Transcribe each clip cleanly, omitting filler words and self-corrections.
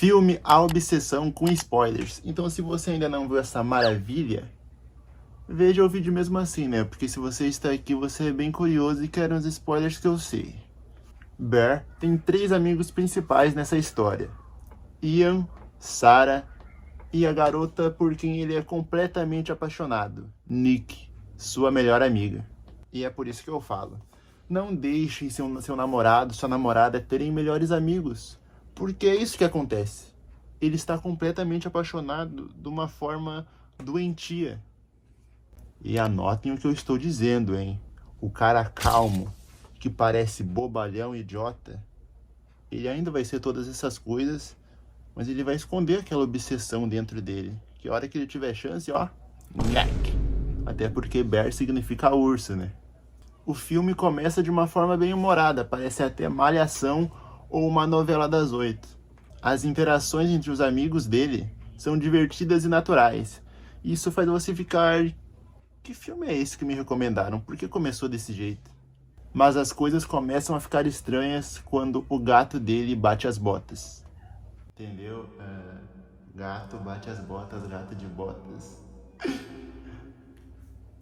Filme A Obsessão com spoilers. Então, se você ainda não viu essa maravilha, veja o vídeo mesmo assim, né? Porque se você está aqui, você é bem curioso e quer uns spoilers que eu sei. Bear tem 3 amigos principais nessa história: Ian, Sarah e a garota por quem ele é completamente apaixonado, Nick, sua melhor amiga. E é por isso que eu falo: não deixem seu namorado, sua namorada terem melhores amigos, porque é isso que acontece. Ele está completamente apaixonado de uma forma doentia. E anotem o que eu estou dizendo, hein? O cara calmo, que parece bobalhão e idiota, ele ainda vai ser todas essas coisas, mas ele vai esconder aquela obsessão dentro dele, que a hora que ele tiver chance, ó, nhaque. Até porque Bear significa urso, né? O filme começa de uma forma bem humorada, parece até Malhação ou uma novela das 8. As interações entre os amigos dele são divertidas e naturais. Isso faz você ficar: que filme é esse que me recomendaram? Por que começou desse jeito? Mas as coisas começam a ficar estranhas quando o gato dele bate as botas. Entendeu? Gato bate as botas, gato de botas.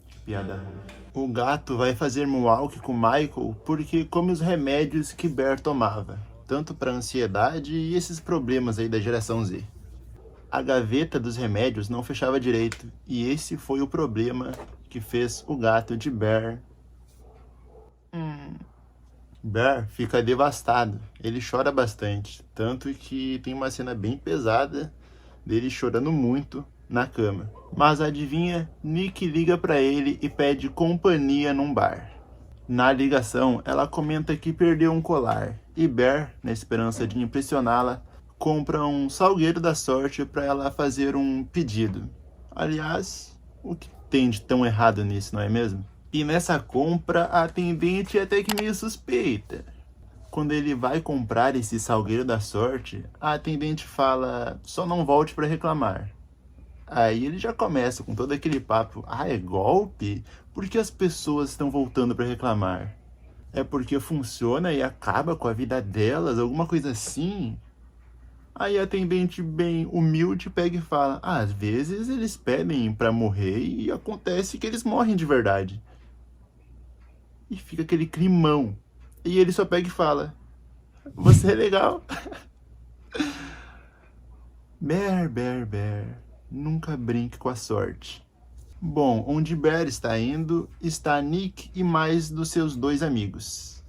Que piada ruim. O gato vai fazer moonwalk com Michael porque come os remédios que Bear tomava, tanto para ansiedade e esses problemas aí da geração Z. A gaveta dos remédios não fechava direito, e esse foi o problema que fez o gato de Bear. Bear fica devastado, ele chora bastante, tanto que tem uma cena bem pesada dele chorando muito na cama. Mas adivinha, Nick liga pra ele e pede companhia num bar. Na ligação, ela comenta que perdeu um colar, e Bear, na esperança de impressioná-la, compra um salgueiro da sorte para ela fazer um pedido. Aliás, o que tem de tão errado nisso, não é mesmo? E nessa compra, a atendente é até que meio suspeita. Quando ele vai comprar esse salgueiro da sorte, a atendente fala: só não volte para reclamar. Aí ele já começa com todo aquele papo: ah, é golpe? Por que as pessoas estão voltando para reclamar? É porque funciona e acaba com a vida delas, alguma coisa assim? Aí a atendente bem humilde pega e fala: às vezes eles pedem para morrer e acontece que eles morrem de verdade. E fica aquele climão. E ele só pega e fala: você é legal. Bear, Bear, Bear, nunca brinque com a sorte. Bom, onde Bear está indo, está Nick e mais dos seus 2 amigos.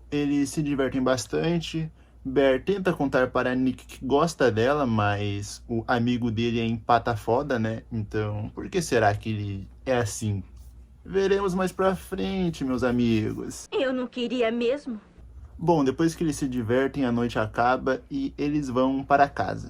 Eles se divertem bastante. Bear tenta contar para Nick que gosta dela, mas o amigo dele é empata foda, né? Então, por que será que ele é assim? Veremos mais pra frente, meus amigos. Eu não queria mesmo. Bom, depois que eles se divertem, a noite acaba e eles vão para casa.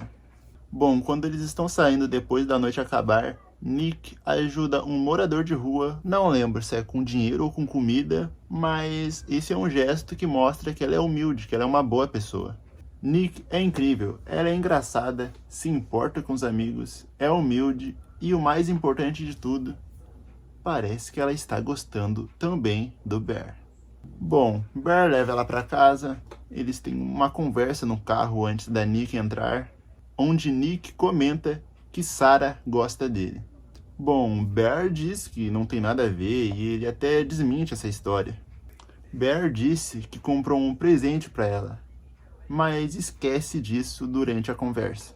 Bom, quando eles estão saindo depois da noite acabar, Nick ajuda um morador de rua, não lembro se é com dinheiro ou com comida, mas esse é um gesto que mostra que ela é humilde, que ela é uma boa pessoa. Nick é incrível, ela é engraçada, se importa com os amigos, é humilde e o mais importante de tudo, parece que ela está gostando também do Bear. Bom, Bear leva ela para casa, eles têm uma conversa no carro antes da Nick entrar, onde Nick comenta que Sarah gosta dele. Bom, Bear diz que não tem nada a ver e ele até desmente essa história. Bear disse que comprou um presente para ela, mas esquece disso durante a conversa.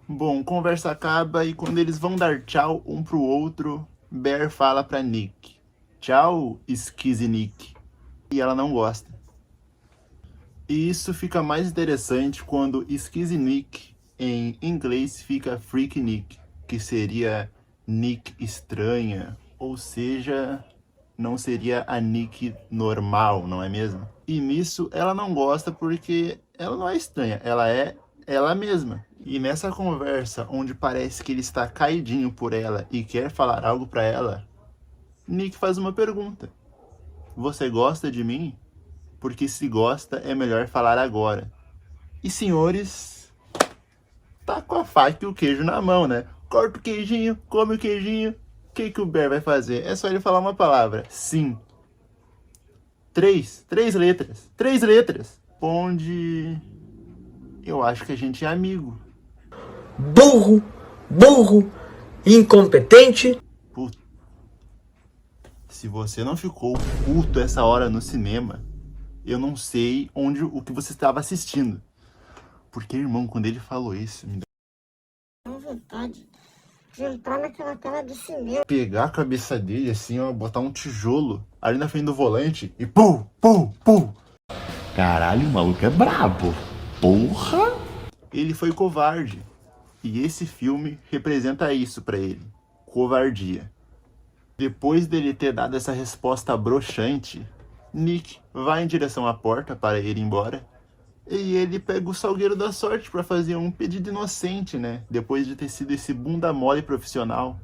Bom, conversa acaba e quando eles vão dar tchau um pro outro, Bear fala para Nick: tchau, Skizzy Nick. E ela não gosta. E isso fica mais interessante quando Skizzy Nick em inglês fica Freak Nick, que seria Nick estranha, ou seja, não seria a Nick normal, não é mesmo? E nisso ela não gosta porque ela não é estranha, ela é ela mesma. E nessa conversa, onde parece que ele está caidinho por ela e quer falar algo para ela, Nick faz uma pergunta: você gosta de mim? Porque se gosta é melhor falar agora. E senhores, tá com a faca e o queijo na mão, né? Corta o queijinho, come o queijinho. O que o Bear vai fazer? É só ele falar uma palavra: sim. Três letras. 3 letras. Onde eu acho que a gente é amigo. burro, burro, incompetente. Puta, se você não ficou puto essa hora no cinema, eu não sei o que você estava assistindo. Porque, irmão, quando ele falou isso, me dá vontade de entrar naquela tela do cinema, pegar a cabeça dele assim, ó, botar um tijolo ali na frente do volante e pum, pum, pum. Caralho, o maluco é brabo. Porra! Ele foi covarde. E esse filme representa isso pra ele. Covardia. Depois dele ter dado essa resposta broxante, Nick vai em direção à porta para ir embora. E ele pega o salgueiro da sorte para fazer um pedido inocente, né? Depois de ter sido esse bunda mole profissional.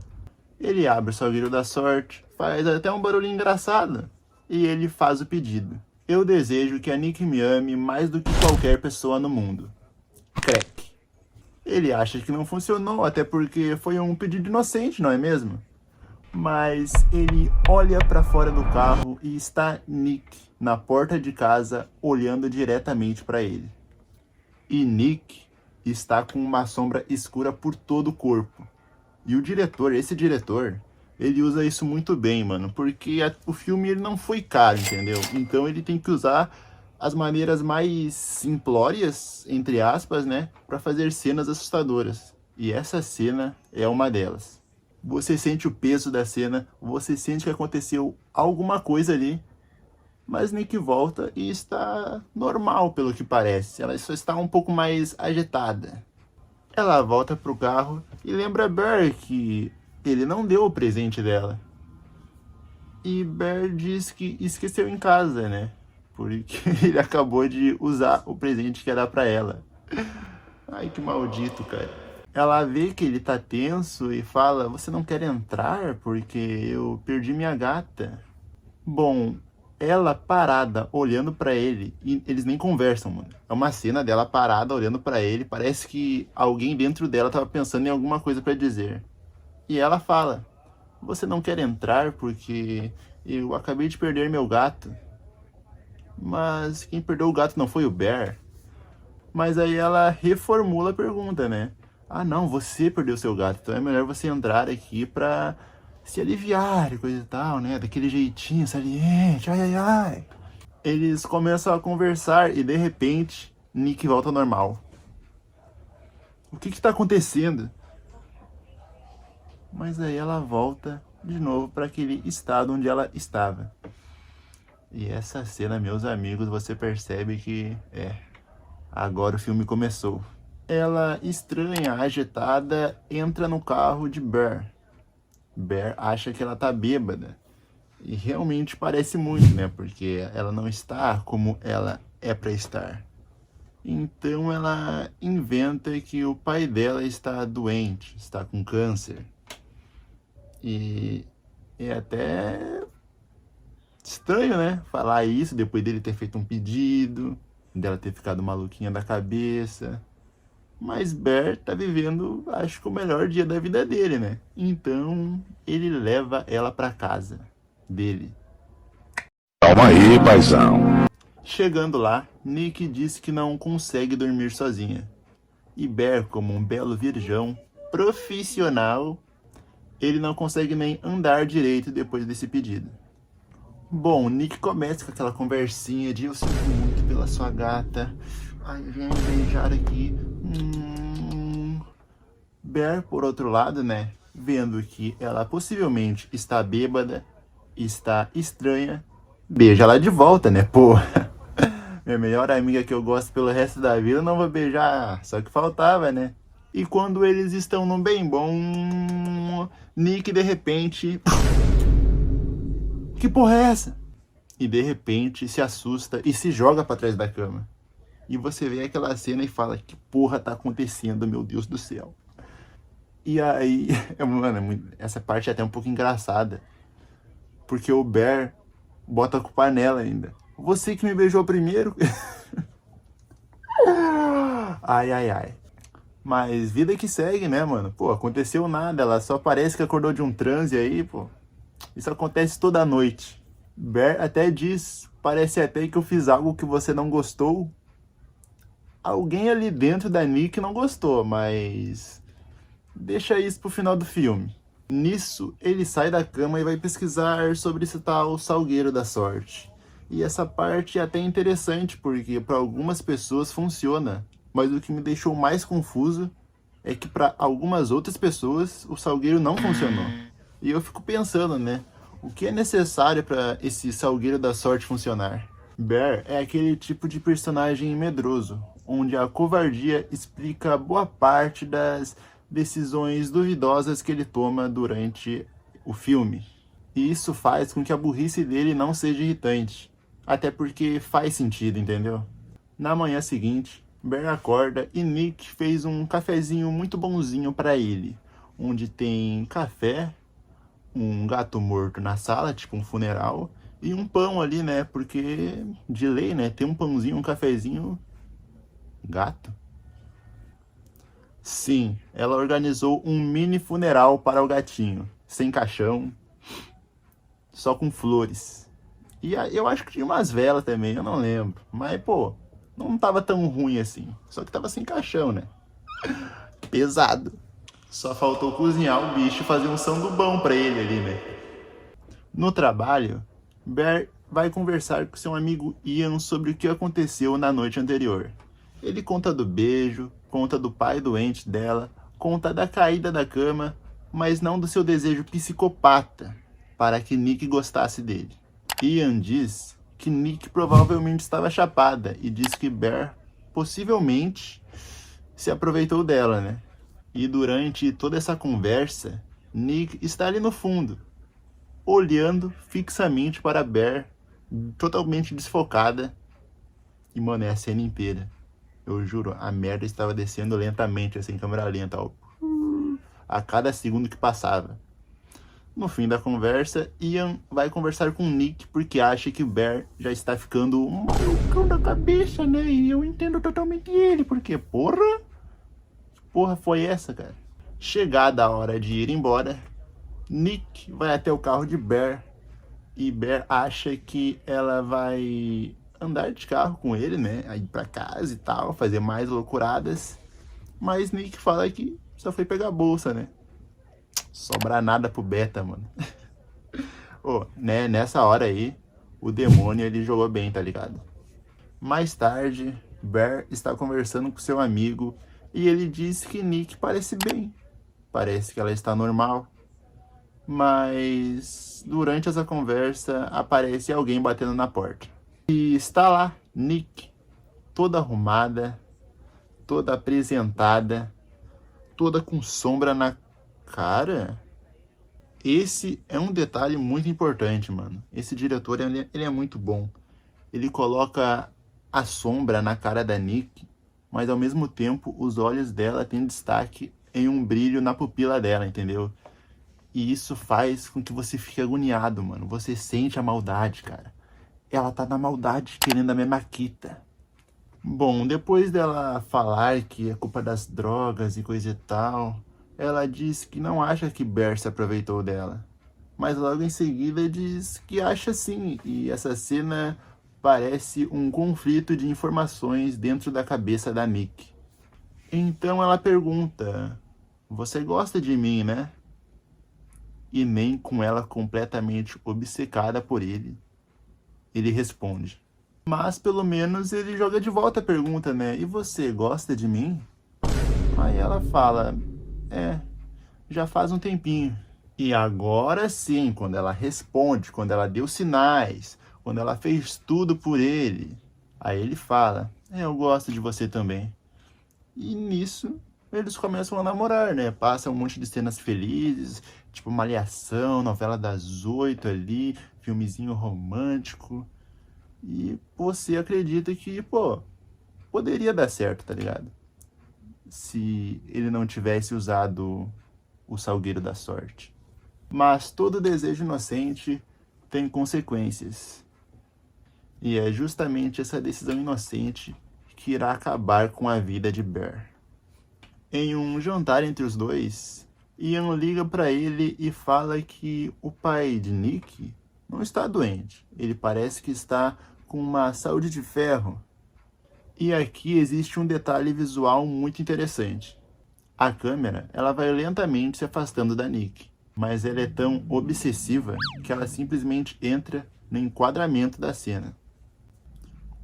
Ele abre o salgueiro da sorte, faz até um barulho engraçado. E ele faz o pedido. Eu desejo que a Nick me ame mais do que qualquer pessoa no mundo. Crack. Ele acha que não funcionou, até porque foi um pedido inocente, não é mesmo? Mas ele olha para fora do carro e está Nick na porta de casa olhando diretamente para ele. E Nick está com uma sombra escura por todo o corpo. E o diretor, esse diretor, ele usa isso muito bem, mano, porque o filme ele não foi caro, entendeu? Então ele tem que usar as maneiras mais simplórias, entre aspas, né, para fazer cenas assustadoras. E essa cena é uma delas. Você sente o peso da cena, você sente que aconteceu alguma coisa ali, mas Nick volta e está normal, pelo que parece. Ela só está um pouco mais agitada. Ela volta pro carro e lembra Bear que ele não deu o presente dela. E Bear diz que esqueceu em casa, né? Porque ele acabou de usar o presente que era pra ela. Ai, que maldito, cara. Ela vê que ele tá tenso e fala, você não quer entrar porque eu perdi minha gata. Bom, ela parada, olhando pra ele, e eles nem conversam, mano. É uma cena dela parada, olhando pra ele, parece que alguém dentro dela tava pensando em alguma coisa pra dizer. E ela fala, você não quer entrar porque eu acabei de perder meu gato. Mas quem perdeu o gato não foi o Bear? Mas aí ela reformula a pergunta, né? Ah, não, você perdeu seu gato, então é melhor você entrar aqui pra se aliviar e coisa e tal, né? Daquele jeitinho saliente, ai, ai, ai. Eles começam a conversar e, de repente, Nick volta ao normal. O que tá acontecendo? Mas aí ela volta de novo para aquele estado onde ela estava. E essa cena, meus amigos, você percebe que, agora o filme começou. Ela, estranha, agitada, entra no carro de Bear. Bear acha que ela tá bêbada. E realmente parece muito, né? Porque ela não está como ela é pra estar. Então ela inventa que o pai dela está doente, está com câncer. E é até estranho, né? Falar isso depois dele ter feito um pedido, dela ter ficado maluquinha da cabeça. Mas Bear tá vivendo, acho que o melhor dia da vida dele, né? Então, ele leva ela pra casa dele. Calma aí, paizão. Chegando lá, Nick diz que não consegue dormir sozinha. E Bear, como um belo virgão profissional, ele não consegue nem andar direito depois desse pedido. Bom, Nick começa com aquela conversinha de eu sinto muito pela sua gata. Ai, vem beijar aqui. Bear, por outro lado, né, vendo que ela possivelmente está bêbada, está estranha, beija ela de volta, né, pô. Minha melhor amiga que eu gosto pelo resto da vida, não vou beijar, só que faltava, né. E quando eles estão num bem bom, Nick de repente... Que porra é essa? E de repente se assusta e se joga pra trás da cama. E você vê aquela cena e fala, que porra tá acontecendo, meu Deus do céu. E aí, mano, essa parte é até um pouco engraçada. Porque o Bear bota a culpa nela ainda. Você que me beijou primeiro. Ai, ai, ai. Mas vida que segue, né, mano? Pô, aconteceu nada, ela só parece que acordou de um transe aí, pô. Isso acontece toda noite. Bear até diz, parece até que eu fiz algo que você não gostou. Alguém ali dentro da Nick não gostou, mas deixa isso pro final do filme. Nisso, ele sai da cama e vai pesquisar sobre esse tal Salgueiro da Sorte. E essa parte é até interessante, porque para algumas pessoas funciona, mas o que me deixou mais confuso é que para algumas outras pessoas o Salgueiro não funcionou. E eu fico pensando, né? O que é necessário para esse Salgueiro da Sorte funcionar? Bear é aquele tipo de personagem medroso, onde a covardia explica boa parte das decisões duvidosas que ele toma durante o filme. E isso faz com que a burrice dele não seja irritante, até porque faz sentido, entendeu? Na manhã seguinte, Bear acorda e Nick fez um cafezinho muito bonzinho para ele, onde tem café, um gato morto na sala, tipo um funeral, e um pão ali, né? Porque de lei, né? Tem um pãozinho, um cafezinho, gato. Sim, ela organizou um mini funeral para o gatinho, sem caixão, só com flores. E eu acho que tinha umas velas também, eu não lembro. Mas, pô, não tava tão ruim assim. Só que tava sem caixão, né? Pesado. Só faltou cozinhar o bicho e fazer um sandubão pra ele ali, né? No trabalho, Bear vai conversar com seu amigo Ian sobre o que aconteceu na noite anterior. Ele conta do beijo, conta do pai doente dela, conta da caída da cama, mas não do seu desejo psicopata para que Nick gostasse dele. Ian diz que Nick provavelmente estava chapada e diz que Bear possivelmente se aproveitou dela, né? E durante toda essa conversa, Nick está ali no fundo, olhando fixamente para Bear, totalmente desfocada. E, mano, é a cena inteira. Eu juro, a merda estava descendo lentamente, assim, câmera lenta, ó. A cada segundo que passava. No fim da conversa, Ian vai conversar com Nick porque acha que Bear já está ficando um malucão da cabeça, né? E eu entendo totalmente ele, porque, porra... Que porra foi essa, cara? Chegada a hora de ir embora, Nick vai até o carro de Bear e Bear acha que ela vai andar de carro com ele, né? Aí pra casa e tal, fazer mais loucuradas. Mas Nick fala que só foi pegar a bolsa, né? Sobra nada pro Beta, mano. Ô, né? Nessa hora aí, o demônio ele jogou bem, tá ligado? Mais tarde, Bear está conversando com seu amigo e ele diz que Nick parece bem. Parece que ela está normal. Mas durante essa conversa aparece alguém batendo na porta. E está lá Nick, toda arrumada, toda apresentada, toda com sombra na cara. Esse é um detalhe muito importante, mano. Esse diretor, ele é muito bom. Ele coloca a sombra na cara da Nick, mas ao mesmo tempo os olhos dela têm destaque em um brilho na pupila dela, entendeu? E isso faz com que você fique agoniado, mano. Você sente a maldade, cara. Ela tá na maldade querendo a minha Maquita. Bom, depois dela falar que é culpa das drogas e coisa e tal, ela diz que não acha que Bear se aproveitou dela. Mas logo em seguida diz que acha sim. E essa cena parece um conflito de informações dentro da cabeça da Nick. Então ela pergunta: você gosta de mim, né? E nem com ela completamente obcecada por ele, ele responde. Mas pelo menos ele joga de volta a pergunta, né? E você gosta de mim? Aí ela fala: já faz um tempinho. E agora sim, quando ela responde, quando ela deu sinais, quando ela fez tudo por ele, aí ele fala: eu gosto de você também. E nisso eles começam a namorar, né? Passa um monte de cenas felizes, tipo Malhação, novela das 8 ali, filmezinho romântico. E você acredita que, pô, poderia dar certo, tá ligado? Se ele não tivesse usado o Salgueiro da Sorte. Mas todo desejo inocente tem consequências. E é justamente essa decisão inocente que irá acabar com a vida de Bear. Em um jantar entre os dois, Ian liga para ele e fala que o pai de Nick não está doente. Ele parece que está com uma saúde de ferro. E aqui existe um detalhe visual muito interessante. A câmera, ela vai lentamente se afastando da Nick, mas ela é tão obsessiva que ela simplesmente entra no enquadramento da cena,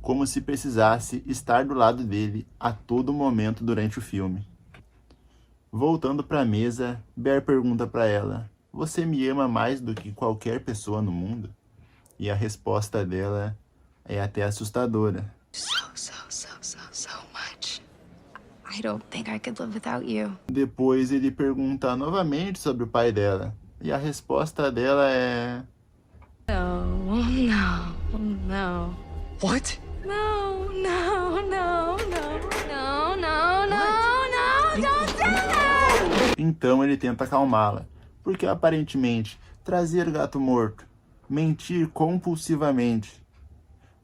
como se precisasse estar do lado dele a todo momento durante o filme. Voltando para a mesa, Bear pergunta para ela: "Você me ama mais do que qualquer pessoa no mundo?" E a resposta dela é até assustadora. So much. I don't think I could live without you. Depois ele pergunta novamente sobre o pai dela, e a resposta dela é: No. What? No, don't do that! Então ele tenta acalmá-la, porque aparentemente trazer gato morto, mentir compulsivamente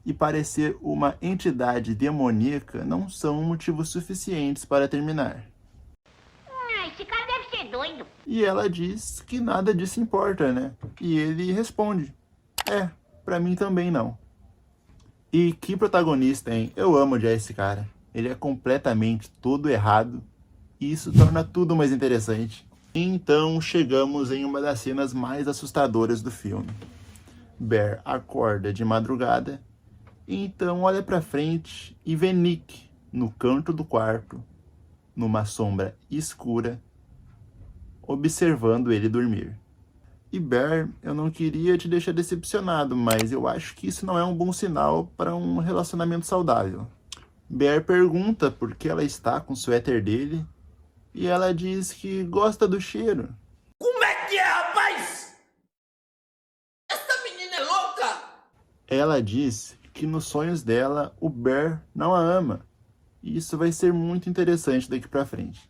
e parecer uma entidade demoníaca não são motivos suficientes para terminar. Esse cara deve ser doido. E ela diz que nada disso importa, né? E ele responde: pra mim também não. E que protagonista, hein? Eu amo já esse cara. Ele é completamente todo errado e isso torna tudo mais interessante. Então chegamos em uma das cenas mais assustadoras do filme. Bear acorda de madrugada, e então olha pra frente e vê Nick no canto do quarto, numa sombra escura, observando ele dormir. E Bear, eu não queria te deixar decepcionado, mas eu acho que isso não é um bom sinal para um relacionamento saudável. Bear pergunta por que ela está com o suéter dele, e ela diz que gosta do cheiro. Como é que é, rapaz? Essa menina é louca! Ela diz que nos sonhos dela o Bear não a ama, e isso vai ser muito interessante daqui pra frente.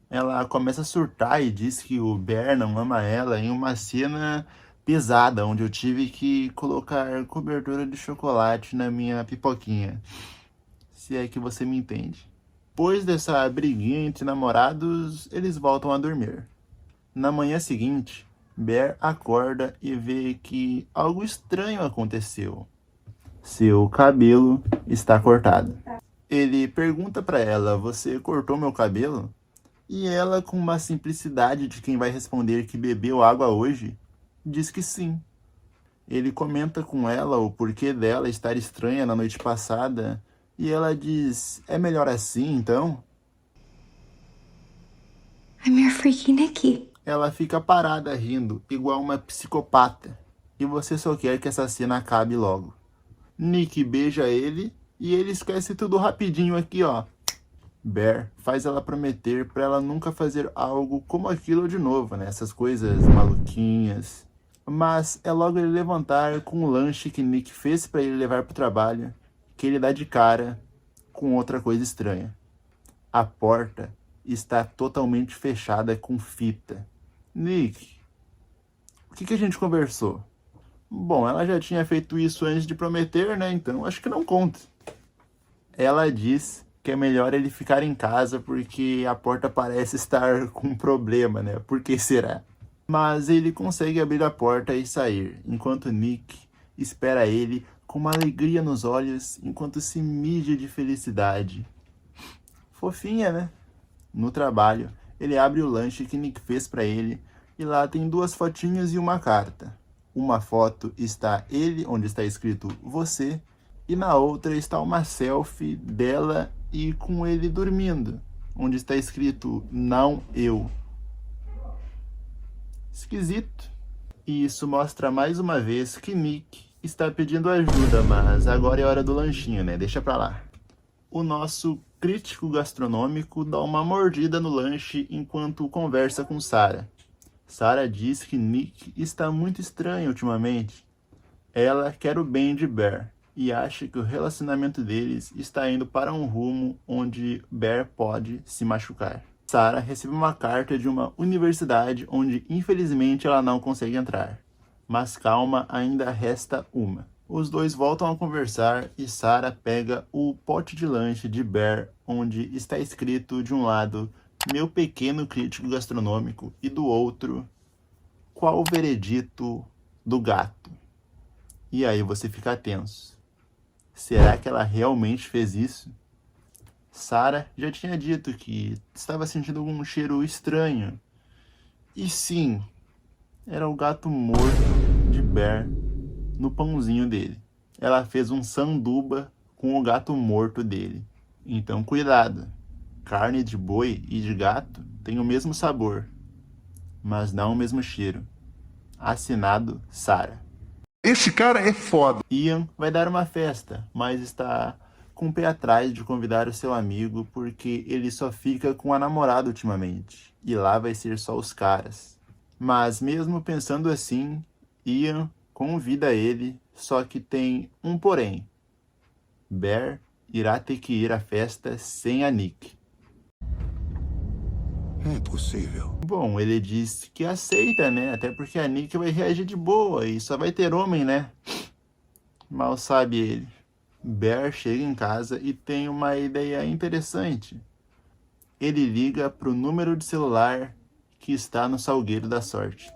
Ela começa a surtar e diz que o Bear não ama ela em uma cena pesada, onde eu tive que colocar cobertura de chocolate na minha pipoquinha, se é que você me entende. Depois dessa briguinha entre namorados, eles voltam a dormir. Na manhã seguinte, Bear acorda e vê que algo estranho aconteceu. Seu cabelo está cortado. Ele pergunta para ela: "Você cortou meu cabelo?" E ela, com uma simplicidade de quem vai responder que bebeu água hoje, diz que sim. Ele comenta com ela o porquê dela estar estranha na noite passada, e ela diz: "É melhor assim, então?" I'm your freaky Nikki. Ela fica parada rindo, igual uma psicopata, e você só quer que essa cena acabe logo. Nick beija ele, e ele esquece tudo rapidinho aqui, ó. Bear faz ela prometer pra ela nunca fazer algo como aquilo de novo, né? Essas coisas maluquinhas. Mas é logo ele levantar com o lanche que Nick fez pra ele levar pro trabalho, que ele dá de cara com outra coisa estranha. A porta está totalmente fechada com fita. Nick, o que a gente conversou? Bom, ela já tinha feito isso antes de prometer, né? Então acho que não conta. Ela diz que é melhor ele ficar em casa porque a porta parece estar com um problema, né? Por que será? Mas ele consegue abrir a porta e sair, enquanto Nick espera ele com uma alegria nos olhos enquanto se mija de felicidade. Fofinha, né? No trabalho, ele abre o lanche que Nick fez para ele e lá tem 2 fotinhas e uma carta. Uma foto está ele, onde está escrito "você", e na outra está uma selfie dela e com ele dormindo, onde está escrito "não eu". Esquisito. E isso mostra mais uma vez que Nick está pedindo ajuda, mas agora é hora do lanchinho, né? Deixa pra lá. O nosso crítico gastronômico dá uma mordida no lanche enquanto conversa com Sarah. Sarah diz que Nick está muito estranho ultimamente. Ela quer o bem de Bear e acha que o relacionamento deles está indo para um rumo onde Bear pode se machucar. Sarah recebe uma carta de uma universidade onde infelizmente ela não consegue entrar. Mas calma, ainda resta uma. Os dois voltam a conversar e Sarah pega o pote de lanche de Bear, onde está escrito de um lado "meu pequeno crítico gastronômico" e do outro "qual o veredito do gato?". E aí você fica tenso. Será que ela realmente fez isso? Sarah já tinha dito que estava sentindo algum cheiro estranho. E sim, era o gato morto de Bear no pãozinho dele. Ela fez um sanduba com o gato morto dele. Então cuidado, carne de boi e de gato tem o mesmo sabor, mas não o mesmo cheiro. Assinado Sarah. Esse cara é foda. Ian vai dar uma festa, mas está com o pé atrás de convidar o seu amigo porque ele só fica com a namorada ultimamente. E lá vai ser só os caras. Mas mesmo pensando assim, Ian convida ele, só que tem um porém. Bear irá ter que ir à festa sem a Nick. Impossível. Bom, ele disse que aceita, né? Até porque a Nick vai reagir de boa e só vai ter homem, né? Mal sabe ele. Bear chega em casa e tem uma ideia interessante. Ele liga para o número de celular que está no salgueiro da sorte.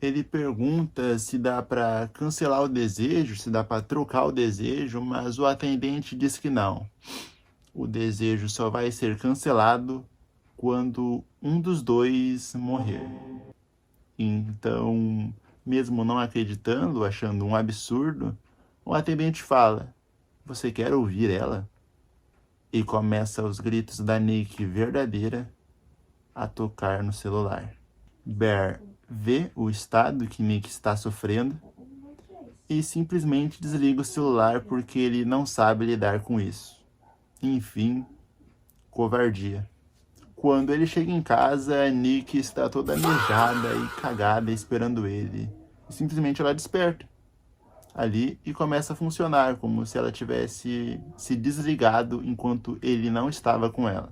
Ele pergunta se dá para cancelar o desejo, se dá para trocar o desejo, mas o atendente diz que não. O desejo só vai ser cancelado quando um dos dois morrer. Então, mesmo não acreditando, achando um absurdo, o atendente fala: "Você quer ouvir ela?" E começa os gritos da Nick verdadeira a tocar no celular. Bear vê o estado que Nick está sofrendo e simplesmente desliga o celular porque ele não sabe lidar com isso. Enfim, covardia. Quando ele chega em casa, Nick está toda mijada e cagada esperando ele. E simplesmente ela desperta ali e começa a funcionar, como se ela tivesse se desligado enquanto ele não estava com ela.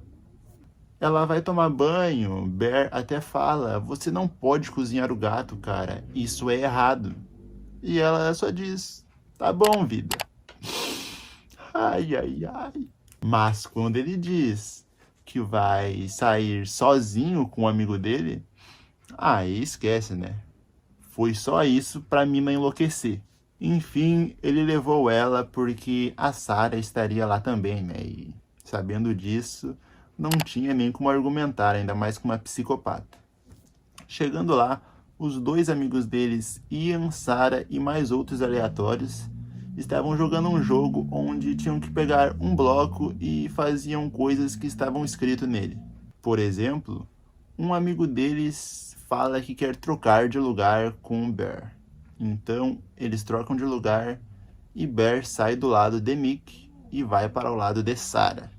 Ela vai tomar banho, Bear até fala: "Você não pode cozinhar o gato, cara, isso é errado." E ela só diz: "Tá bom, vida." Ai, ai, ai. Mas quando ele diz que vai sair sozinho com um amigo dele, aí esquece, né? Foi só isso pra mina enlouquecer. Enfim, ele levou ela porque a Sarah estaria lá também, né? E sabendo disso, não tinha nem como argumentar, ainda mais com uma psicopata. Chegando lá, os dois amigos deles, Ian, Sarah e mais outros aleatórios, estavam jogando um jogo onde tinham que pegar um bloco e faziam coisas que estavam escrito nele. Por exemplo, um amigo deles fala que quer trocar de lugar com Bear. Então, eles trocam de lugar e Bear sai do lado de Nick e vai para o lado de Sarah.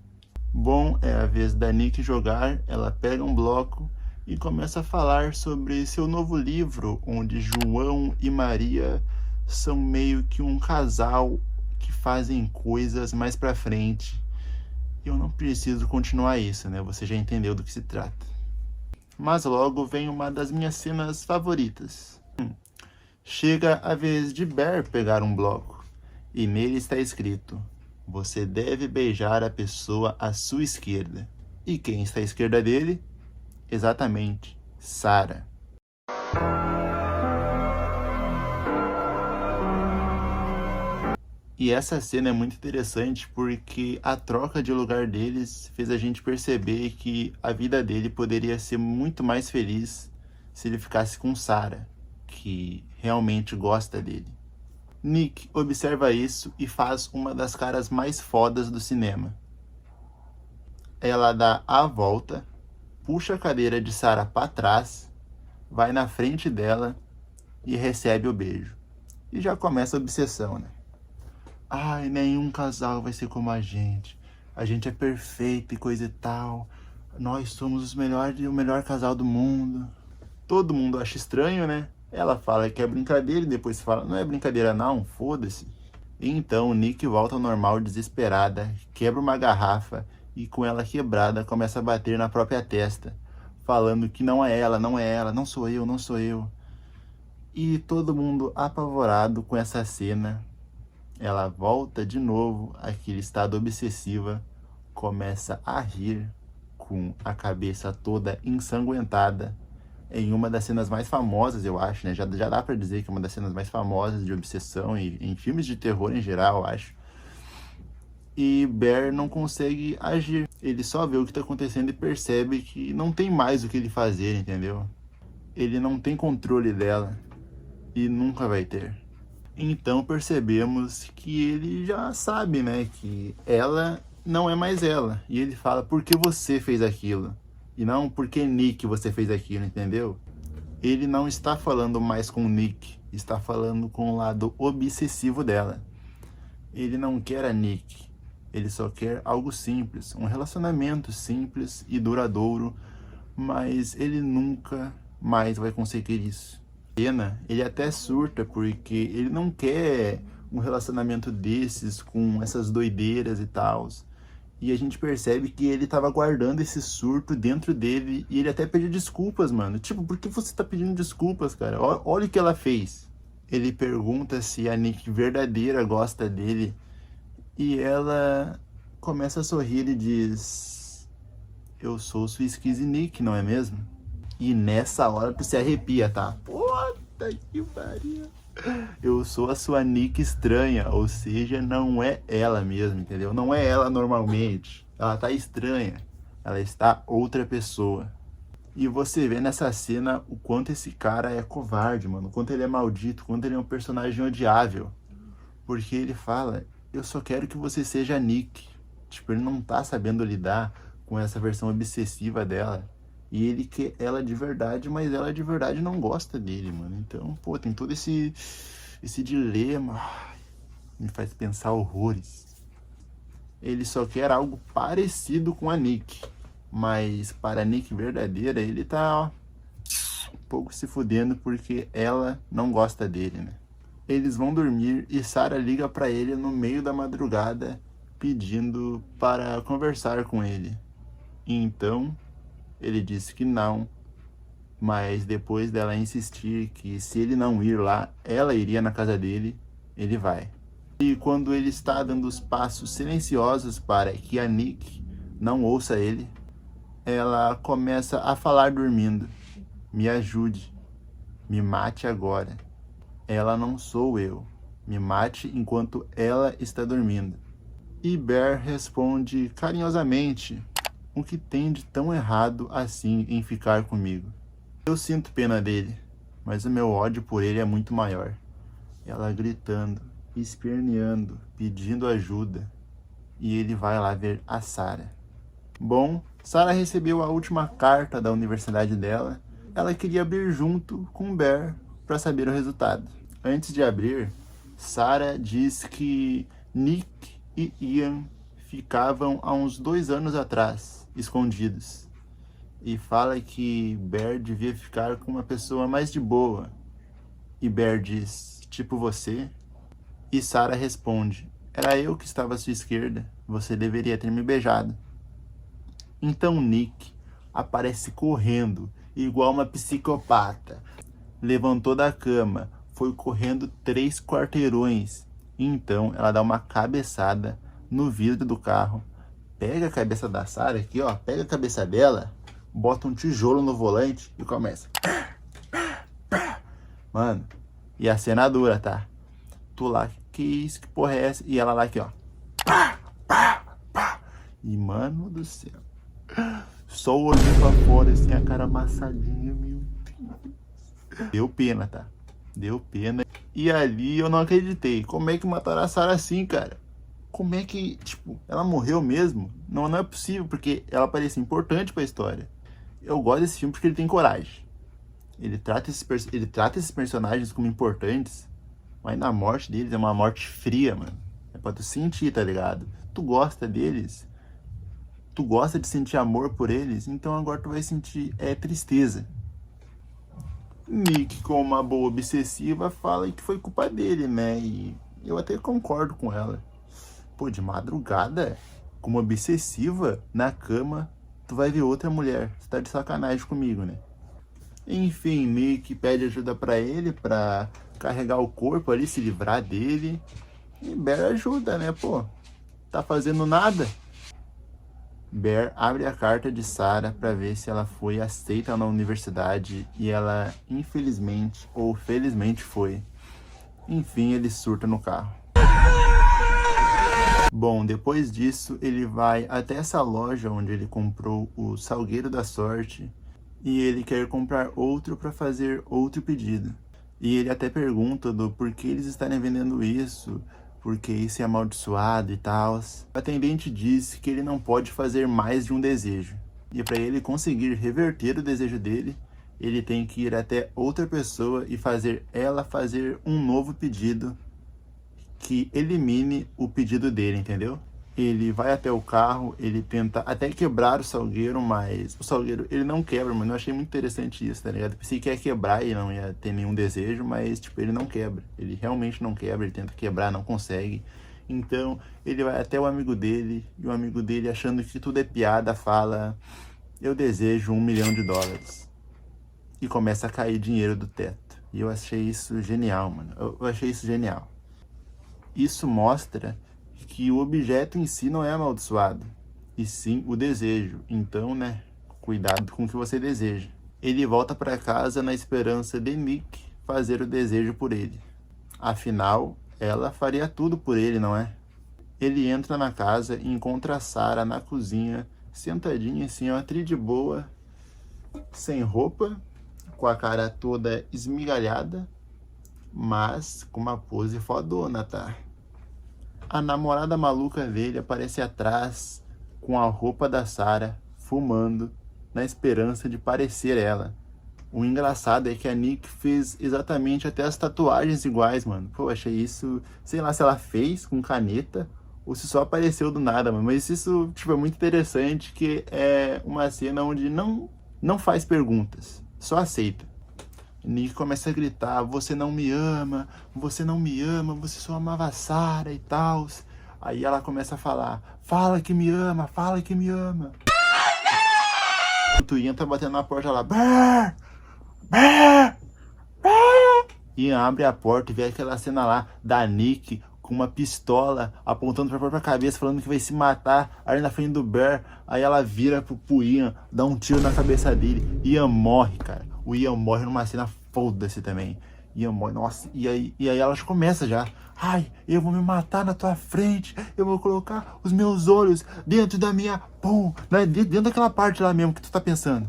Bom, é a vez da Nick jogar, ela pega um bloco e começa a falar sobre seu novo livro, onde João e Maria são meio que um casal que fazem coisas mais pra frente. Eu não preciso continuar isso, né? Você já entendeu do que se trata. Mas logo vem uma das minhas cenas favoritas. Chega a vez de Bear pegar um bloco, e nele está escrito: "Você deve beijar a pessoa à sua esquerda." E quem está à esquerda dele? Exatamente, Sarah. E essa cena é muito interessante porque a troca de lugar deles fez a gente perceber que a vida dele poderia ser muito mais feliz se ele ficasse com Sarah, que realmente gosta dele. Nick observa isso e faz uma das caras mais fodas do cinema. Ela dá a volta, puxa a cadeira de Sarah para trás, vai na frente dela e recebe o beijo. E já começa a obsessão, né? Ai, nenhum casal vai ser como a gente. A gente é perfeito e coisa e tal. Nós somos o melhor casal do mundo. Todo mundo acha estranho, né? Ela fala que é brincadeira e depois fala: "Não é brincadeira não, foda-se." Então Nick volta ao normal desesperada, quebra uma garrafa e com ela quebrada começa a bater na própria testa, falando que não é ela, não sou eu, não sou eu. E todo mundo apavorado com essa cena. Ela volta de novo àquele estado obsessiva, começa a rir com a cabeça toda ensanguentada, em uma das cenas mais famosas, eu acho, né? Já dá pra dizer que é uma das cenas mais famosas de obsessão em filmes de terror em geral, eu acho. E Bear não consegue agir. Ele só vê o que tá acontecendo e percebe que não tem mais o que ele fazer, entendeu? Ele não tem controle dela. E nunca vai ter. Então percebemos que ele já sabe, né? Que ela não é mais ela. E ele fala, por que você fez aquilo? E não, por que Nick você fez aquilo, entendeu? Ele não está falando mais com o Nick. Está falando com o lado obsessivo dela. Ele não quer a Nick. Ele só quer algo simples, um relacionamento simples e duradouro, mas ele nunca mais vai conseguir isso. Pena, ele até surta porque ele não quer um relacionamento desses com essas doideiras e tal. E a gente percebe que ele tava guardando esse surto dentro dele e ele até pediu desculpas, mano. Tipo, por que você tá pedindo desculpas, cara? Olha o que ela fez. Ele pergunta se a Nick verdadeira gosta dele. E ela começa a sorrir e diz, eu sou sua esquise Nick, não é mesmo? E nessa hora tu se arrepia, tá? Puta que pariu. Eu sou a sua Nick estranha, ou seja, não é ela mesmo, entendeu? Não é ela normalmente. Ela tá estranha. Ela está outra pessoa. E você vê nessa cena o quanto esse cara é covarde, mano. O quanto ele é maldito, o quanto ele é um personagem odiável. Porque ele fala, eu só quero que você seja a Nick. Tipo, ele não tá sabendo lidar com essa versão obsessiva dela. E ele quer ela de verdade, mas ela de verdade não gosta dele, mano. Então, pô, tem todo esse dilema. Ai, me faz pensar horrores. Ele só quer algo parecido com a Nick. Mas para a Nick verdadeira, ele tá, ó, um pouco se fudendo porque ela não gosta dele, né? Eles vão dormir e Sarah liga pra ele no meio da madrugada pedindo para conversar com ele. E então ele disse que não, mas depois dela insistir que se ele não ir lá, ela iria na casa dele, ele vai. E quando ele está dando os passos silenciosos para que a Nick não ouça ele, ela começa a falar dormindo. Me ajude, me mate agora. Ela não sou eu. Me mate enquanto ela está dormindo. E Bear responde carinhosamente, o que tem de tão errado assim em ficar comigo? Eu sinto pena dele, mas o meu ódio por ele é muito maior. Ela gritando, esperneando, pedindo ajuda. E ele vai lá ver a Sarah. Bom, Sarah recebeu a última carta da universidade dela. Ela queria abrir junto com Bear para saber o resultado. Antes de abrir, Sarah diz que Nick e Ian ficavam há uns 2 anos atrás, escondidos. E fala que Bear devia ficar com uma pessoa mais de boa. E Bear diz, tipo você? E Sarah responde, era eu que estava à sua esquerda, você deveria ter me beijado. Então Nick aparece correndo, igual uma psicopata. Levantou da cama, foi correndo 3 quarteirões. Então ela dá uma cabeçada no vidro do carro, pega a cabeça da Sarah aqui, ó, pega a cabeça dela, bota um tijolo no volante e começa. Mano, e a cena dura, tá? Tu lá, que isso, que porra é essa? E ela lá aqui, ó. E mano do céu, só o olhinho pra fora, assim, a cara amassadinha, meu Deus. Deu pena, tá? Deu pena. E ali eu não acreditei. Como é que mataram a Sarah assim, cara? Como é que, tipo, ela morreu mesmo? Não é possível, porque ela parece importante pra história. Eu gosto desse filme porque ele tem coragem. Ele trata esses personagens como importantes, mas na morte deles é uma morte fria, mano. É pra tu sentir, tá ligado? Tu gosta deles, tu gosta de sentir amor por eles, então agora tu vai sentir tristeza. Nick, com uma boa obsessiva, fala que foi culpa dele, né? E eu até concordo com ela. Pô, de madrugada, com uma obsessiva, na cama, tu vai ver outra mulher. Você tá de sacanagem comigo, né? Enfim, Nick pede ajuda pra ele, pra carregar o corpo ali, se livrar dele. E Bear ajuda, né, pô? Tá fazendo nada. Bear abre a carta de Sarah para ver se ela foi aceita na universidade e ela, infelizmente ou felizmente, foi. Enfim, ele surta no carro. Bom, depois disso, ele vai até essa loja onde ele comprou o Salgueiro da Sorte e ele quer comprar outro para fazer outro pedido. E ele até pergunta do porquê eles estarem vendendo isso, porque isso é amaldiçoado e tal. O atendente diz que ele não pode fazer mais de um desejo. E para ele conseguir reverter o desejo dele, ele tem que ir até outra pessoa e fazer ela fazer um novo pedido que elimine o pedido dele, entendeu? Ele vai até o carro, ele tenta até quebrar o salgueiro, mas o salgueiro ele não quebra, mano. Eu achei muito interessante isso, tá ligado? Pensei que ia quebrar e não ia ter nenhum desejo, mas tipo, ele não quebra. Ele realmente não quebra, ele tenta quebrar, não consegue. Então, ele vai até o amigo dele, e o amigo dele, achando que tudo é piada, fala: eu desejo $1 milhão. E começa a cair dinheiro do teto. E eu achei isso genial, mano. Eu achei isso genial. Isso mostra que o objeto em si não é amaldiçoado, e sim o desejo. Então, né, cuidado com o que você deseja. Ele volta para casa na esperança de Nick fazer o desejo por ele. Afinal, ela faria tudo por ele, não é? Ele entra na casa e encontra a Sarah na cozinha, sentadinha assim, ó, tri de boa, sem roupa, com a cara toda esmigalhada, mas com uma pose fodona, tá? A namorada maluca dele aparece atrás com a roupa da Sarah, fumando, na esperança de parecer ela. O engraçado é que a Nick fez exatamente até as tatuagens iguais, mano. Pô, achei isso... Sei lá se ela fez com caneta ou se só apareceu do nada, mano. Mas isso, tipo, é muito interessante, que é uma cena onde não faz perguntas, só aceita. Nick começa a gritar: você não me ama, você não me ama, você só amava a Sarah e tal. Aí ela começa a falar: fala que me ama, fala que me ama. O Tuian tá batendo na porta lá: Bear! Bear! Bear! Ian abre a porta e vê aquela cena lá da Nick com uma pistola apontando pra própria cabeça, falando que vai se matar ali na frente do Bear. Aí ela vira pro Ian, dá um tiro na cabeça dele. Ian morre, cara. O Ian morre numa cena foda-se também. Ian morre, nossa. E aí elas começam já: ai, eu vou me matar na tua frente. Eu vou colocar os meus olhos dentro da minha... Pum, né? Dentro daquela parte lá mesmo que tu tá pensando.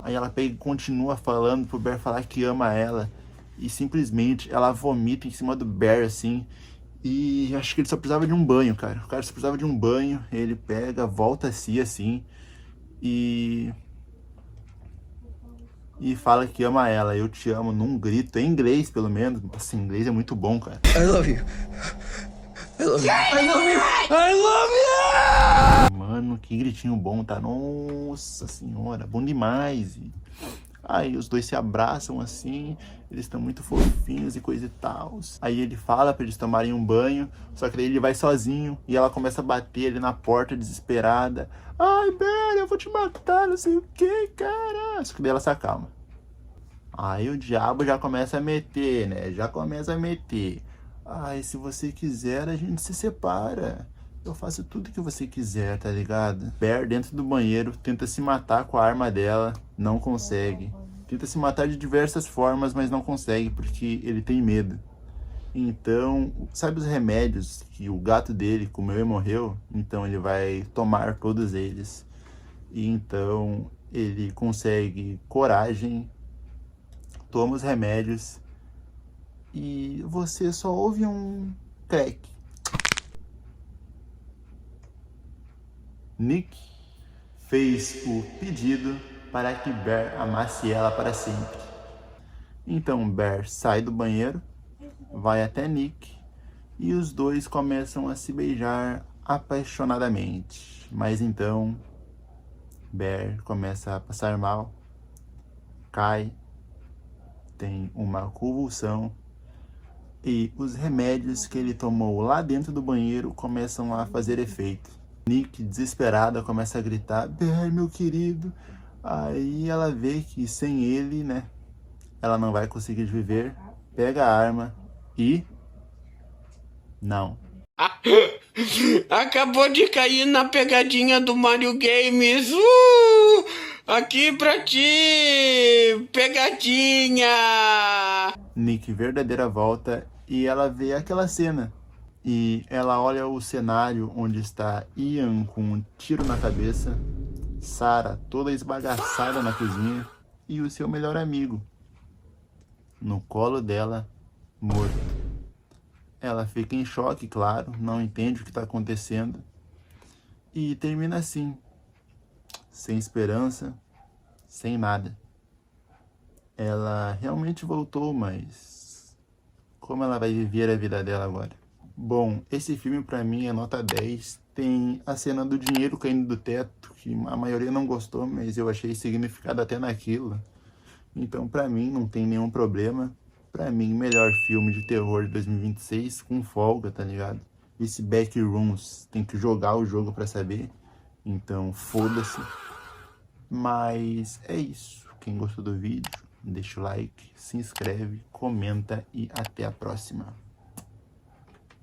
Aí ela pega e continua falando pro Bear falar que ama ela. E simplesmente ela vomita em cima do Bear, assim. E acho que ele só precisava de um banho, cara. O cara só precisava de um banho. Ele pega, volta a si, assim. E fala que ama ela. Eu te amo, num grito. Em inglês, pelo menos. Nossa, em inglês é muito bom, cara. I love you. I love you. I love you. I love you. Mano, que gritinho bom, tá? Nossa senhora, bom demais. Aí os dois se abraçam assim, eles estão muito fofinhos e coisa e tal. Aí ele fala pra eles tomarem um banho, só que daí ele vai sozinho e ela começa a bater ali na porta desesperada. Ai, Bear, eu vou te matar, não sei o que, cara. Só que daí ela se acalma. Aí o diabo já começa a meter, né? Já começa a meter. Ai, se você quiser, a gente se separa. Eu faço tudo que você quiser, tá ligado? Bear, dentro do banheiro, tenta se matar com a arma dela, não consegue. Tenta se matar de diversas formas, mas não consegue, porque ele tem medo. Então, sabe os remédios que o gato dele comeu e morreu? Então ele vai tomar todos eles. E então ele consegue coragem, toma os remédios e você só ouve um crack. Nick fez o pedido para que Bear amasse ela para sempre. Então Bear sai do banheiro, vai até Nick e os dois começam a se beijar apaixonadamente. Mas então Bear começa a passar mal, cai, tem uma convulsão e os remédios que ele tomou lá dentro do banheiro começam a fazer efeito. Nick, desesperada, começa a gritar: Bear, meu querido. Aí ela vê que sem ele, né, ela não vai conseguir viver. Pega a arma e... não. Acabou de cair na pegadinha do Mario Games. Aqui pra ti, pegadinha! Nick verdadeira volta e ela vê aquela cena. E ela olha o cenário onde está Ian com um tiro na cabeça, Sarah toda esbagaçada na cozinha e o seu melhor amigo no colo dela, morto. Ela fica em choque, claro, não entende o que está acontecendo e termina assim, sem esperança, sem nada. Ela realmente voltou, mas como ela vai viver a vida dela agora? Bom, esse filme pra mim é nota 10. Tem a cena do dinheiro caindo do teto, que a maioria não gostou, mas eu achei significado até naquilo. Então pra mim não tem nenhum problema. Pra mim, melhor filme de terror de 2026, com folga, tá ligado? Esse Backrooms, tem que jogar o jogo pra saber. Então, foda-se. Mas é isso. Quem gostou do vídeo, deixa o like, se inscreve, comenta e até a próxima.